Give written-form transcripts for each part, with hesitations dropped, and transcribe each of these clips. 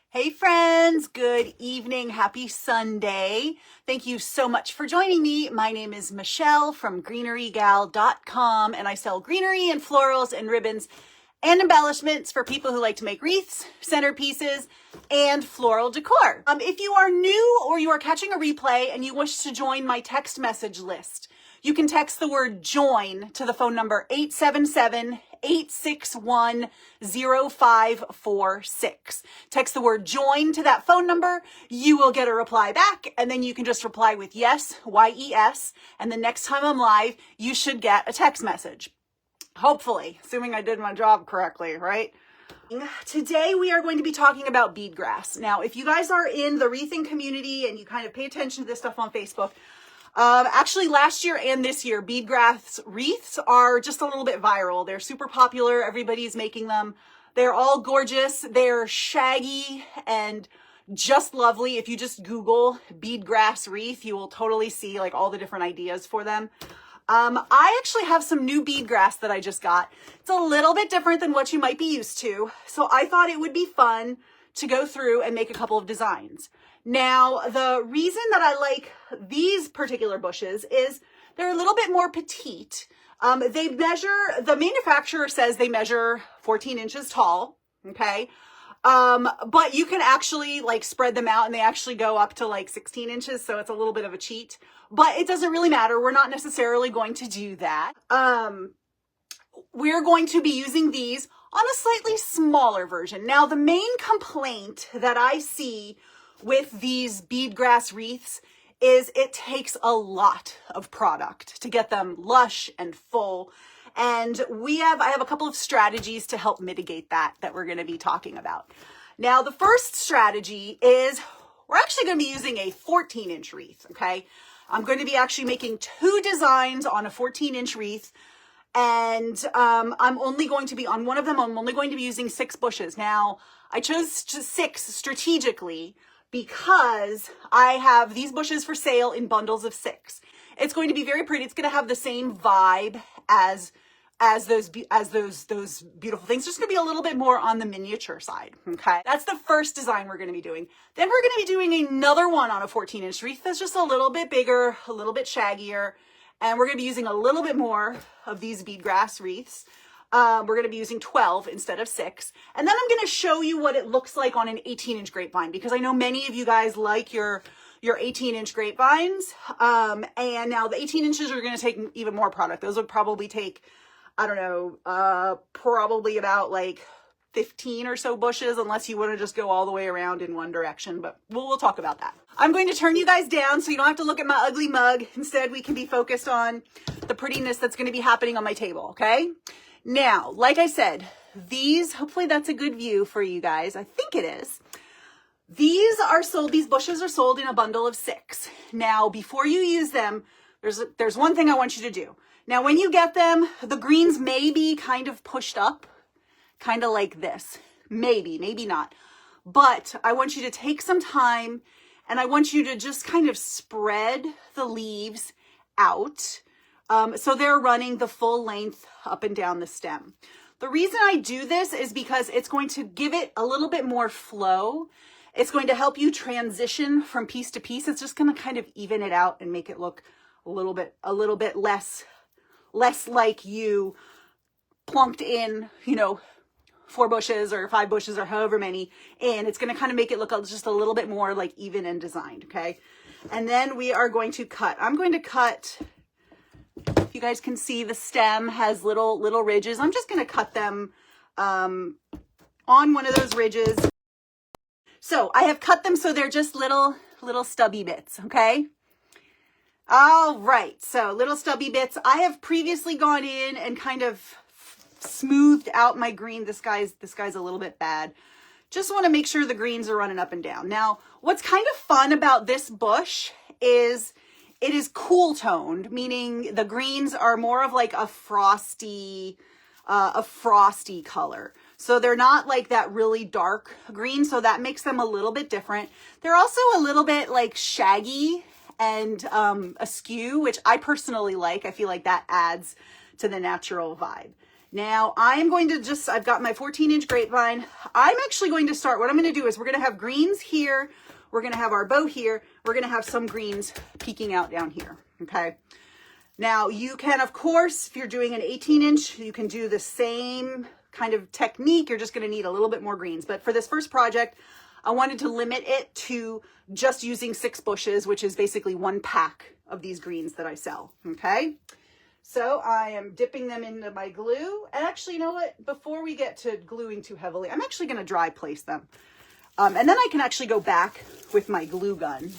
Hey friends, good evening, happy Sunday. Thank you so much for joining me. My name is Michelle from greenerygal.com and I sell greenery and florals and ribbons and embellishments for people who like to make wreaths, centerpieces, and floral decor. If you are new or you are catching a replay and you wish to join my text message list, you can text the word join to the phone number 877-861-0546. Text the word join to that phone number. You will get a reply back, and then you can just reply with yes, Y-E-S, and the next time I'm live, you should get a text message. Hopefully, assuming I did my job correctly, right? Today we are going to be talking about bead grass. Now, if you guys are in the wreathing community and you kind of pay attention to this stuff on Facebook, actually last year and this year, bead grass wreaths are just a little bit viral. They're super popular. Everybody's making them. They're all gorgeous. They're shaggy and just lovely. If you just Google bead grass wreath, you will totally see like all the different ideas for them. I actually have some new bead grass that I just got. It's a little bit different than what you might be used to. So I thought it would be fun to go through and make a couple of designs. Now, the reason that I like these particular bushes is they're a little bit more petite. They measure, the manufacturer says they measure 14 inches tall, okay? But you can actually like spread them out and they actually go up to like 16 inches. So it's a little bit of a cheat, but it doesn't really matter. We're not necessarily going to do that. We're going to be using these on a slightly smaller version. Now, the main complaint that I see with these bead grass wreaths is it takes a lot of product to get them lush and full. And I have a couple of strategies to help mitigate that we're going to be talking about. Now, the first strategy is we're actually going to be using a 14-inch wreath, okay? I'm going to be actually making 2 designs on a 14-inch wreath. And I'm only going to be, on one of them, I'm only going to be using 6 bushes. Now, I chose 6 strategically because I have these bushes for sale in bundles of 6. It's going to be very pretty. It's going to have the same vibe as those beautiful things. Just going to be a little bit more on the miniature side. Okay. That's the first design we're going to be doing. Then we're going to be doing another one on a 14-inch wreath that's just a little bit bigger, a little bit shaggier. And we're going to be using a little bit more of these bead grass wreaths. We're going to be using 12 instead of 6. And then I'm going to show you what it looks like on an 18-inch grapevine, because I know many of you guys like your 18-inch grapevines. And now the 18 inches are going to take even more product. Those would probably take, I don't know, probably about like 15 or so bushes, unless you want to just go all the way around in one direction, but we'll talk about that. I'm going to turn you guys down so you don't have to look at my ugly mug. Instead, we can be focused on the prettiness that's going to be happening on my table, okay? Now, like I said, these, hopefully that's a good view for you guys. I think it is. These bushes are sold in a bundle of 6. Now, before you use them, there's one thing I want you to do. Now, when you get them, the greens may be kind of pushed up, kind of like this. Maybe not. But I want you to take some time and I want you to just kind of spread the leaves out. So they're running the full length up and down the stem. The reason I do this is because it's going to give it a little bit more flow. It's going to help you transition from piece to piece. It's just going to kind of even it out and make it look a little bit less like you plunked in, 4 bushes or 5 bushes or however many in. It's going to kind of make it look just a little bit more like even and designed. Okay. And then we are going to cut. I'm going to cut. If you guys can see, the stem has little ridges. I'm just going to cut them on one of those ridges. So I have cut them so they're just little stubby bits, okay? All right, so little stubby bits. I have previously gone in and kind of smoothed out my green. This guy's a little bit bad. Just want to make sure the greens are running up and down. Now, what's kind of fun about this bush is it is cool toned, meaning the greens are more of like a frosty color. So they're not like that really dark green. So that makes them a little bit different. They're also a little bit like shaggy and askew, which I personally like. I feel like that adds to the natural vibe. Now I am going to I've got my 14-inch grapevine. I'm actually going to start, what I'm going to do is we're going to have greens here. We're going to have our bow here. We're going to have some greens peeking out down here. Okay. Now you can, of course, if you're doing an 18-inch, you can do the same kind of technique. You're just going to need a little bit more greens. But for this first project, I wanted to limit it to just using 6 bushes, which is basically 1 pack of these greens that I sell. Okay. So I am dipping them into my glue. And actually, you know what? Before we get to gluing too heavily, I'm actually going to dry place them. And then I can actually go back with my glue gun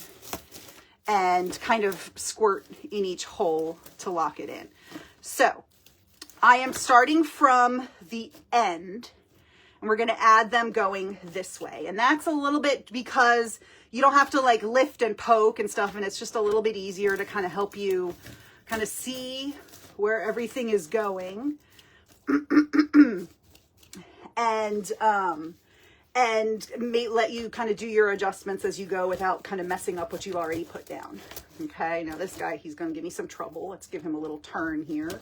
and kind of squirt in each hole to lock it in. So I am starting from the end, and we're going to add them going this way. And that's a little bit because you don't have to like lift and poke and stuff. And it's just a little bit easier to kind of help you kind of see where everything is going. and let you kind of do your adjustments as you go without kind of messing up what you've already put down. Okay, now this guy, he's going to give me some trouble. Let's give him a little turn here.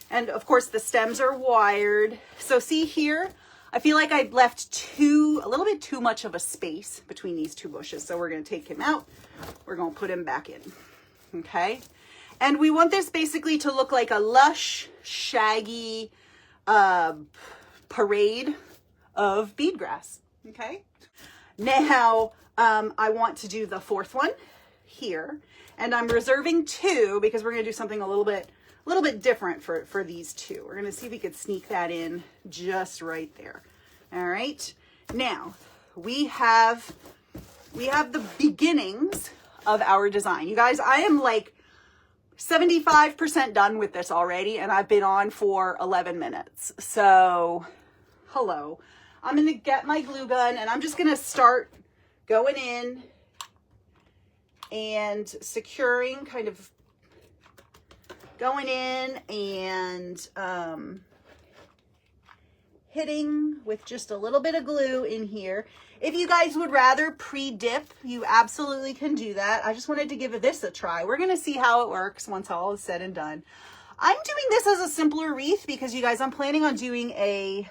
And of course the stems are wired. So see here, I feel like I left a little bit too much of a space between these 2 bushes. So we're going to take him out. We're going to put him back in. Okay. And we want this basically to look like a lush, shaggy parade of bead grass. Okay. Now, I want to do the 4th one here, and I'm reserving 2 because we're going to do something a little bit different for these 2. We're going to see if we could sneak that in just right there. All right. Now we have the beginnings of our design. You guys, I am like 75% done with this already, and I've been on for 11 minutes. So hello. I'm going to get my glue gun, and I'm just going to start going in and securing, kind of going in and hitting with just a little bit of glue in here. If you guys would rather pre-dip, you absolutely can do that. I just wanted to give this a try. We're going to see how it works once all is said and done. I'm doing this as a simpler wreath because, you guys, I'm planning on doing a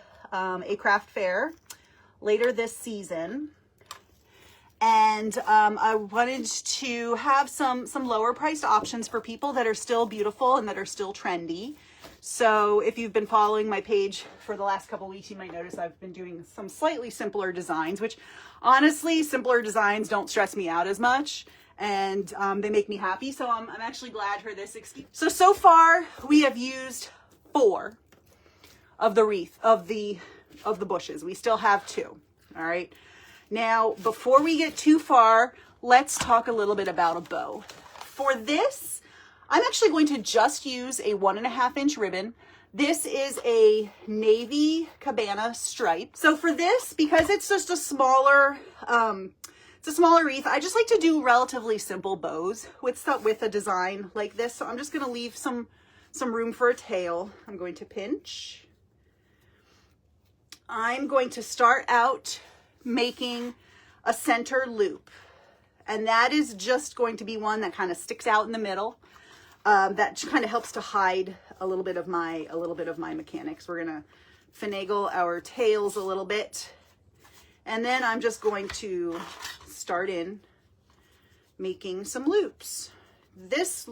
craft fair later this season. And I wanted to have some lower priced options for people that are still beautiful and that are still trendy. So if you've been following my page for the last couple of weeks, you might notice I've been doing some slightly simpler designs, which honestly, simpler designs don't stress me out as much, and they make me happy. So I'm actually glad for this excuse. So far we have used 4 of the wreath of the bushes. We still have 2. All right. Now, before we get too far, let's talk a little bit about a bow. For this, I'm actually going to just use a 1.5-inch ribbon. This is a navy cabana stripe. So for this, because it's just a smaller, wreath, I just like to do relatively simple bows with a design like this. So I'm just going to leave some room for a tail. I'm going to pinch. I'm going to start out making a center loop, and that is just going to be one that kind of sticks out in the middle. That kind of helps to hide a little bit of my mechanics. We're gonna finagle our tails a little bit, and then I'm just going to start in making some loops. This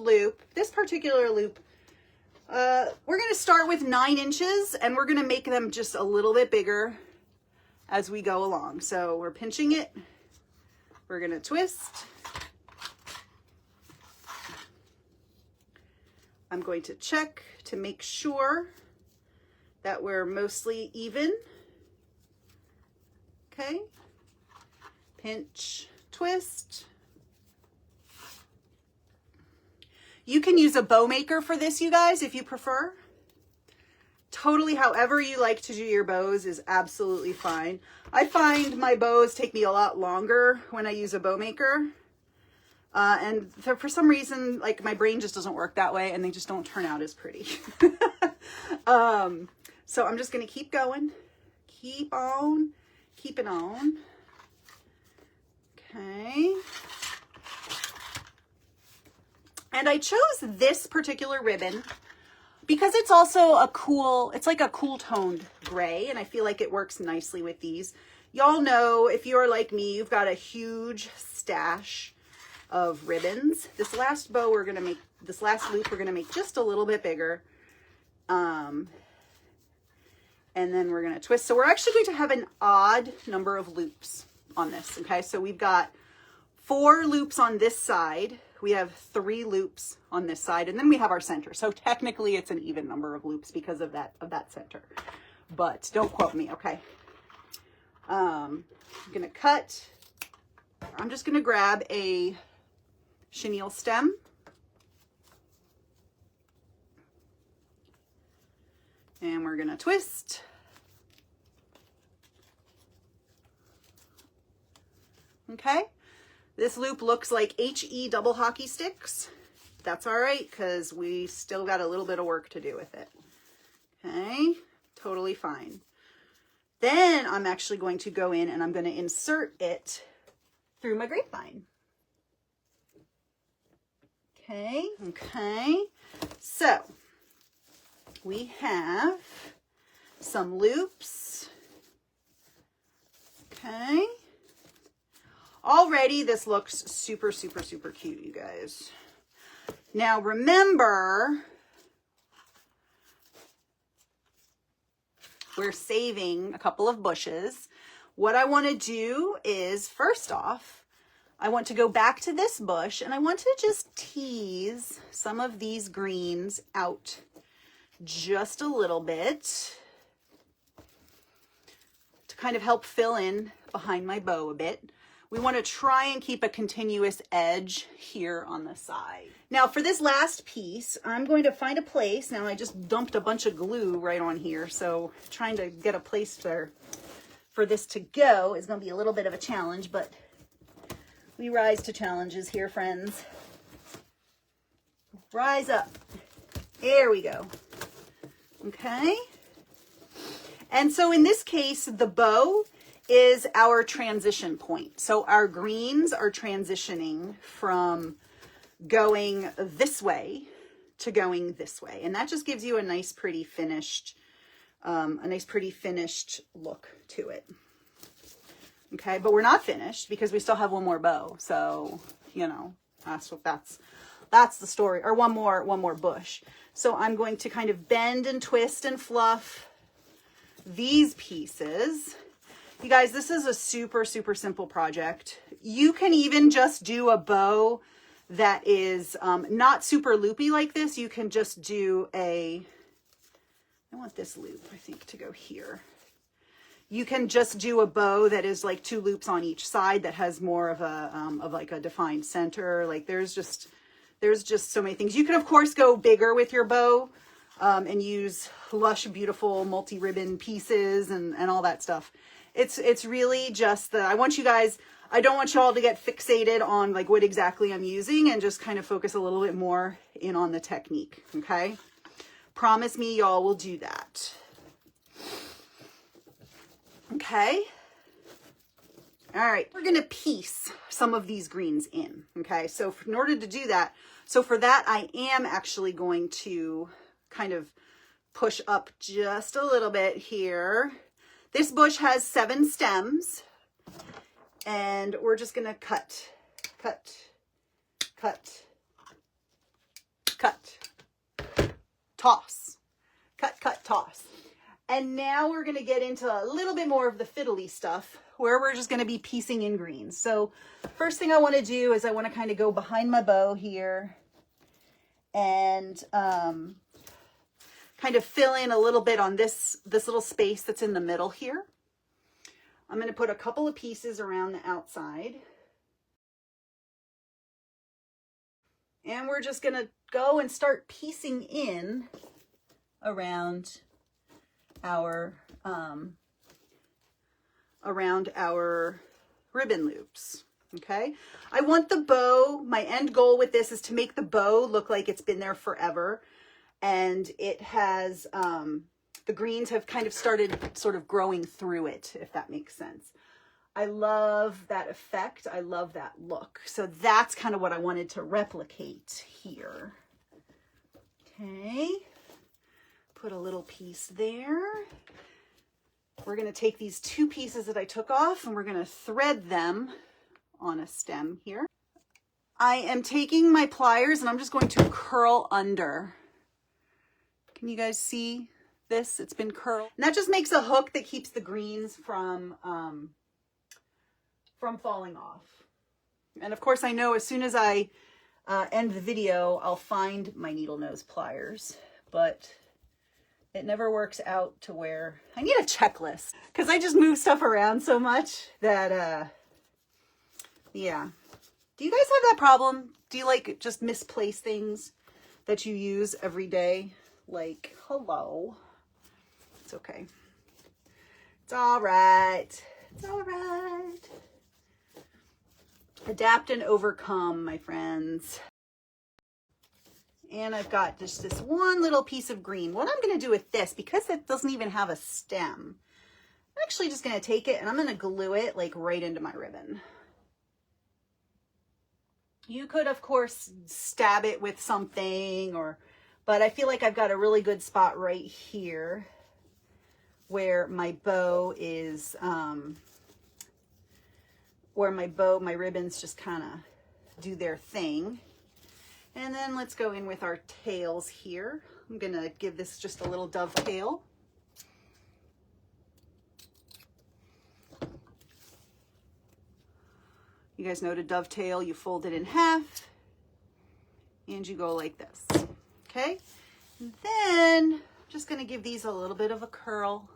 particular loop, we're gonna start with 9 inches, and we're gonna make them just a little bit bigger as we go along. So we're pinching it, we're gonna twist. I'm going to check to make sure that we're mostly even. Okay, pinch, twist. You can use a bow maker for this, you guys, if you prefer. Totally, however you like to do your bows is absolutely fine. I find my bows take me a lot longer when I use a bow maker. And for some reason, like, my brain just doesn't work that way, and they just don't turn out as pretty. So I'm just going to keep going. Keep on keeping on. Okay. And I chose this particular ribbon because it's also a cool, it's like a cool toned gray, and I feel like it works nicely with these. Y'all know, if you're like me, you've got a huge stash of ribbons. This last bow we're gonna make, this last loop we're gonna make just a little bit bigger. And then we're gonna twist. So we're actually going to have an odd number of loops on this, okay? So we've got 4 loops on this side. We have 3 loops on this side, and then we have our center. So technically it's an even number of loops because of that center. But don't quote me, okay? I'm gonna cut. I'm just gonna grab a chenille stem. And we're gonna twist. Okay. This loop looks like HE double hockey sticks. That's all right, because we still got a little bit of work to do with it. Okay, totally fine. Then I'm actually going to go in and I'm going to insert it through my grapevine. Okay, okay. So we have some loops. Okay. Already this looks super, super, super cute, you guys. Now remember, we're saving a couple of bushes. What I want to do is, first off, I want to go back to this bush and I want to just tease some of these greens out just a little bit to kind of help fill in behind my bow a bit. We want to try and keep a continuous edge here on the side. Now for this last piece, I'm going to find a place. Now I just dumped a bunch of glue right on here, so trying to get a place for this to go is going to be a little bit of a challenge, but we rise to challenges here, friends. Rise up. There we go. Okay. And so in this case, the bow is our transition point. So our greens are transitioning from going this way to going this way. And that just gives you a nice, pretty finished, look to it. Okay, but we're not finished because we still have one more bow. So, you know, that's the story, or one more bush. So I'm going to kind of bend and twist and fluff these pieces. You guys, this is a super, super simple project. You can even just do a bow that is not super loopy like this. You can just do I want this loop, I think, to go here. You can just do a bow that is like 2 loops on each side that has more of like a defined center. Like there's just so many things. You can, of course, go bigger with your bow and use lush, beautiful multi-ribbon pieces and all that stuff. It's really just I don't want y'all to get fixated on like what exactly I'm using and just kind of focus a little bit more in on the technique, okay? Promise me y'all will do that. Okay. All right, we're gonna piece some of these greens in, okay? So in order to do that, for that I am actually going to kind of push up just a little bit here. This bush has 7 stems, and we're just gonna cut, toss, cut, toss. And now we're gonna get into a little bit more of the fiddly stuff where we're just gonna be piecing in greens. So first thing I wanna do is I wanna kind of go behind my bow here and kind of fill in a little bit on this little space that's in the middle here. I'm going to put a couple of pieces around the outside. And we're just going to go and start piecing in around our ribbon loops. Okay. I want the bow, my end goal with this is to make the bow look like it's been there forever. And it has, the greens have kind of started sort of growing through it, if that makes sense. I love that effect. I love that look. So that's kind of what I wanted to replicate here. Okay. Put a little piece there. We're going to take these 2 pieces that I took off and we're going to thread them on a stem here. I am taking my pliers and I'm just going to curl under. Can you guys see this? It's been curled. And that just makes a hook that keeps the greens from falling off. And of course I know as soon as I end the video, I'll find my needle nose pliers, but it never works out to where I need a checklist because I just move stuff around so much that, yeah. Do you guys have that problem? Do you like just misplace things that you use every day? Like, hello. It's okay. It's all right. It's all right. Adapt and overcome, my friends. And I've got just this one little piece of green. What I'm going to do with this, because it doesn't even have a stem, I'm actually just going to take it and I'm going to glue it like right into my ribbon. You could, of course, stab it with something, but I feel like I've got a really good spot right here where my bow is, where my ribbons just kind of do their thing. And then let's go in with our tails here. I'm going to give this just a little dovetail. You guys know to dovetail, you fold it in half and you go like this. Okay. And then I'm just going to give these a little bit of a curl.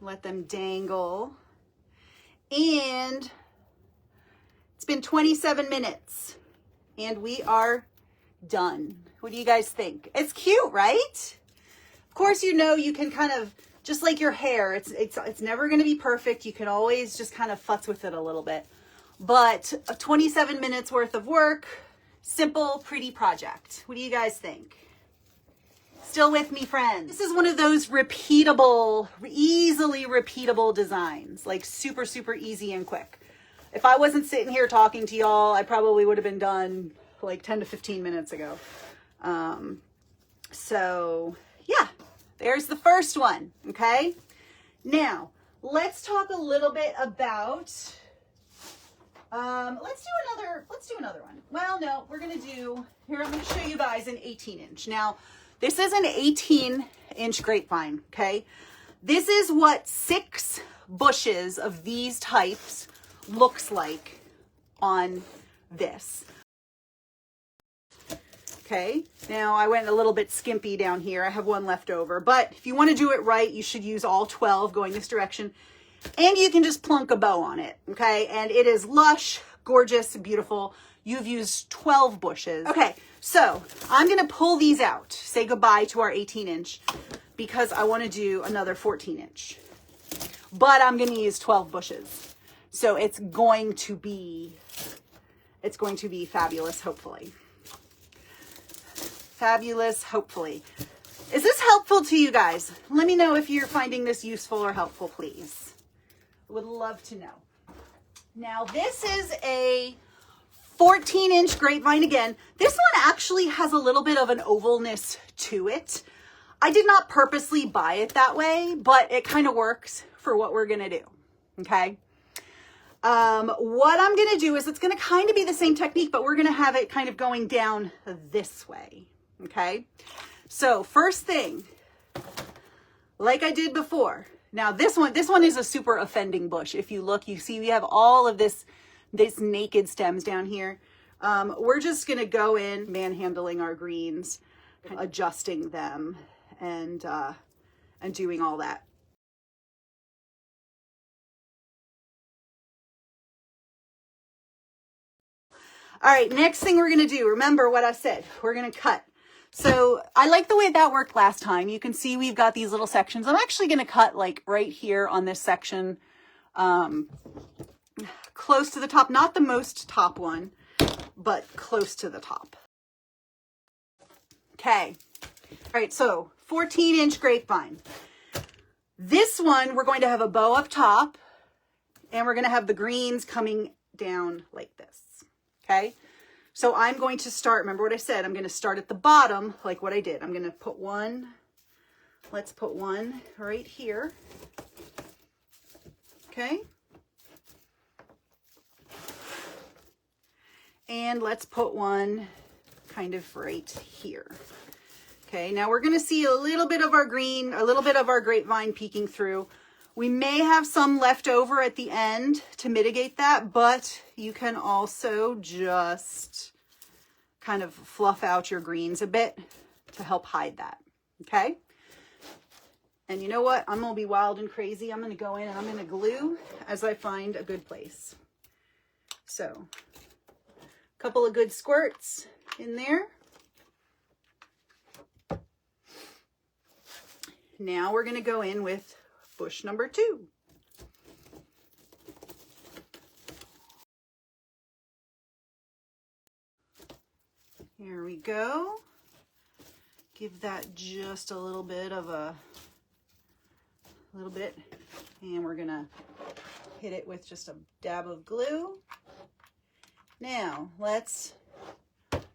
Let them dangle. And it's been 27 minutes and we are done. What do you guys think? It's cute, right? Of course, you know, you can kind of, just like your hair, it's never going to be perfect. You can always just kind of futz with it a little bit. But a 27 minutes worth of work, simple, pretty project. What do you guys think? Still with me, friends? This is one of those repeatable, easily repeatable designs, like super, super easy and quick. If I wasn't sitting here talking to y'all, I probably would have been done like 10 to 15 minutes ago. So yeah, there's the first one. Okay. Now let's talk a little bit about, let's do another one. Well, no, we're going to do here. I'm going to show you guys an 18-inch. Now this is an 18-inch grapevine. Okay. This is what 6 bushes of these types looks like on this. Okay, now I went a little bit skimpy down here. I have one left over, but if you want to do it right, you should use all 12 going this direction, and you can just plunk a bow on it. Okay, and it is lush, gorgeous, beautiful. You've used 12 bushes. Okay, so I'm going to pull these out, say goodbye to our 18-inch, because I want to do another 14-inch, but I'm going to use 12 bushes. So it's going to be fabulous, hopefully. Fabulous, hopefully. Is this helpful to you guys? Let me know if you're finding this useful or helpful, please. I would love to know. Now, this is a 14-inch grapevine again. This one actually has a little bit of an ovalness to it. I did not purposely buy it that way, but it kind of works for what we're going to do. Okay. What I'm going to do is it's going to kind of be the same technique, but we're going to have it kind of going down this way. Okay. So first thing, like I did before. Now this one is a super offending bush. If you look, you see we have all of this naked stems down here. We're just going to go in manhandling our greens, adjusting them and doing all that. All right, next thing we're going to do, remember what I said, we're going to cut. So I like the way that worked last time. You can see we've got these little sections. I'm actually going to cut like right here on this section, close to the top, not the most top one, but close to the top. Okay. All right, so 14-inch grapevine. This one, we're going to have a bow up top, and we're going to have the greens coming down like this. Okay, so I'm going to start, remember what I said, I'm going to start at the bottom like what I did. I'm going to put 1, let's put one right here. Okay. And let's put one kind of right here. Okay, now we're going to see a little bit of our green, a little bit of our grapevine peeking through. We may have some left over at the end to mitigate that, but you can also just kind of fluff out your greens a bit to help hide that. Okay. And you know what? I'm going to be wild and crazy. I'm going to go in and I'm going to glue as I find a good place. So, a couple of good squirts in there. Now we're going to go in with bush number 2. Here we go. Give that just a little bit of and we're gonna hit it with just a dab of glue. Now let's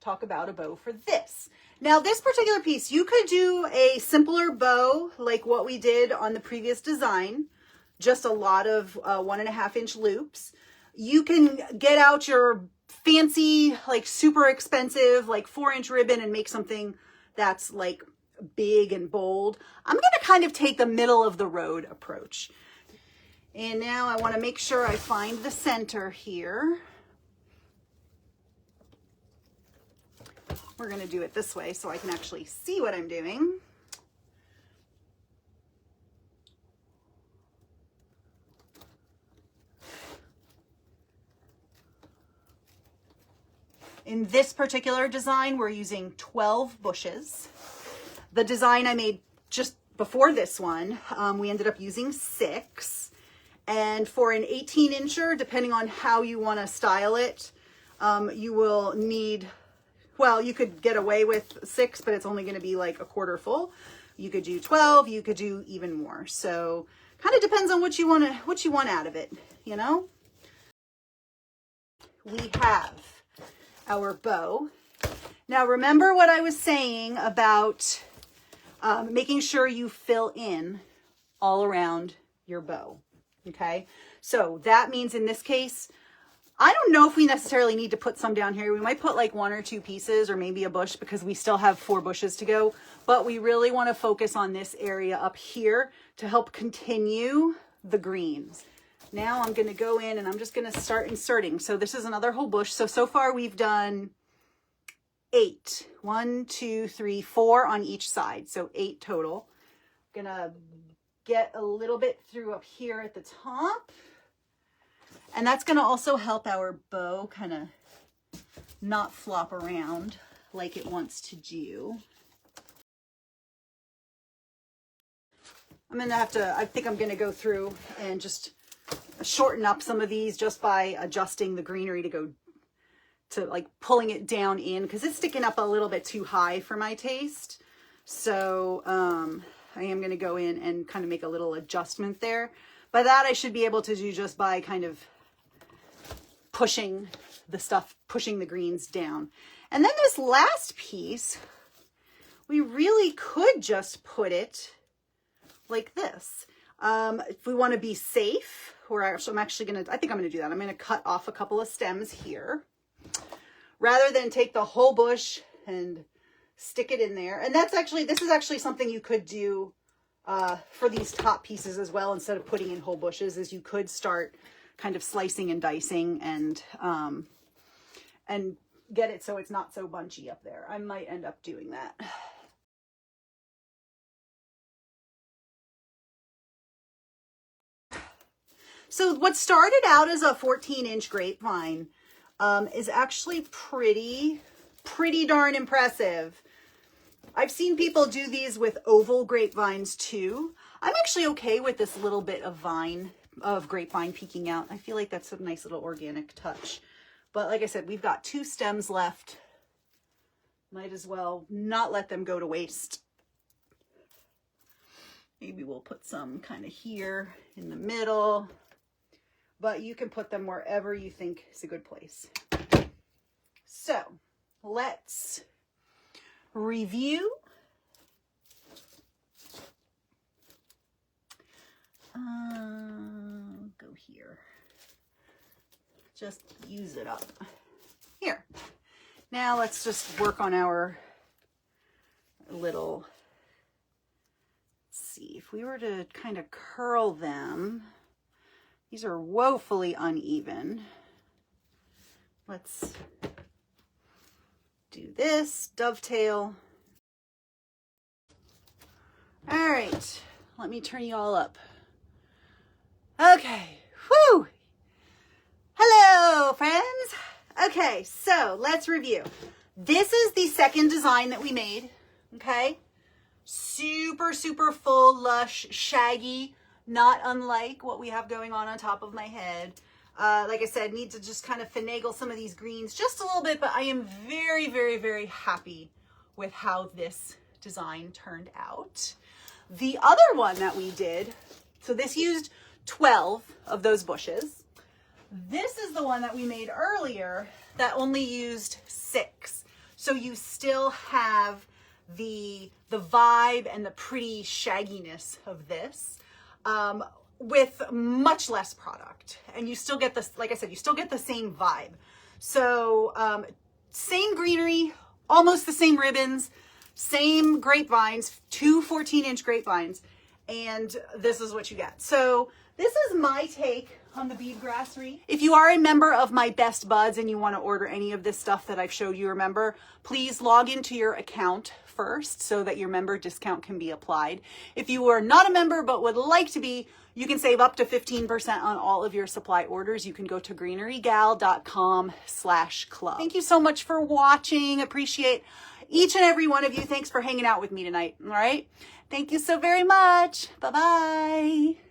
talk about a bow for this. Now this particular piece, you could do a simpler bow like what we did on the previous design, just a lot of 1.5 inch loops. You can get out your fancy, like super expensive, like 4-inch ribbon and make something that's like big and bold. I'm going to kind of take the middle of the road approach. And now I want to make sure I find the center here. We're going to do it this way so I can actually see what I'm doing. In this particular design, we're using 12 bushes. The design I made just before this one, we ended up using 6. And for an 18-incher, depending on how you want to style it, you will need, well, you could get away with 6, but it's only going to be like a quarter full. You could do 12, you could do even more. So kind of depends on what you want out of it, you know? We have our bow. Now remember what I was saying about making sure you fill in all around your bow. Okay, so that means in this case, I don't know if we necessarily need to put some down here. We might put like 1 or 2 pieces or maybe a bush because we still have 4 bushes to go, but we really want to focus on this area up here to help continue the greens. Now I'm going to go in and I'm just going to start inserting. So this is another whole bush. So far we've done 8. 1, 2, 3, 4 on each side. So 8 total. I'm going to get a little bit through up here at the top. And that's going to also help our bow kind of not flop around like it wants to do. I'm going to have to, I think I'm going to go through and just shorten up some of these just by adjusting the greenery to go to like pulling it down in because it's sticking up a little bit too high for my taste. So I am going to go in and kind of make a little adjustment there. But that I should be able to do just by kind of pushing the greens down. And then this last piece, we really could just put it like this. If we want to be safe, I think I'm going to do that. I'm going to cut off a couple of stems here rather than take the whole bush and stick it in there. And this is actually something you could do for these top pieces as well. Instead of putting in whole bushes, is you could start kind of slicing and dicing and get it so it's not so bunchy up there. I might end up doing that. So what started out as a 14-inch grapevine is actually pretty darn impressive. I've seen people do these with oval grapevines too. I'm actually okay with this little bit of grapevine peeking out. I feel like that's a nice little organic touch. But like I said, we've got 2 stems left. Might as well not let them go to waste. Maybe we'll put some kind of here in the middle. But you can put them wherever you think is a good place. So let's review. here. Just use it up. Here. Now let's just work on our little, let's see, if we were to kind of curl them, these are woefully uneven. Let's do this, dovetail. All right, let me turn you all up. Okay, whew. Hello, friends. Okay, so let's review. This is the second design that we made, okay? Super, super full, lush, shaggy, not unlike what we have going on top of my head. Like I said, need to just kind of finagle some of these greens just a little bit, but I am very, very, very happy with how this design turned out. The other one that we did, so this used 12 of those bushes. This is the one that we made earlier that only used 6. So you still have the vibe and the pretty shagginess of this with much less product. And you still get this, like I said, you still get the same vibe. So same greenery, almost the same ribbons, same grapevines, 2 14-inch grapevines, and this is what you get. So this is my take on the Bead Grass Wreath. If you are a member of my Best Buds and you want to order any of this stuff that I've showed you, remember, please log into your account first so that your member discount can be applied. If you are not a member but would like to be, you can save up to 15% on all of your supply orders. You can go to greenerygal.com/club. Thank you so much for watching. Appreciate each and every one of you. Thanks for hanging out with me tonight. All right. Thank you so very much. Bye-bye.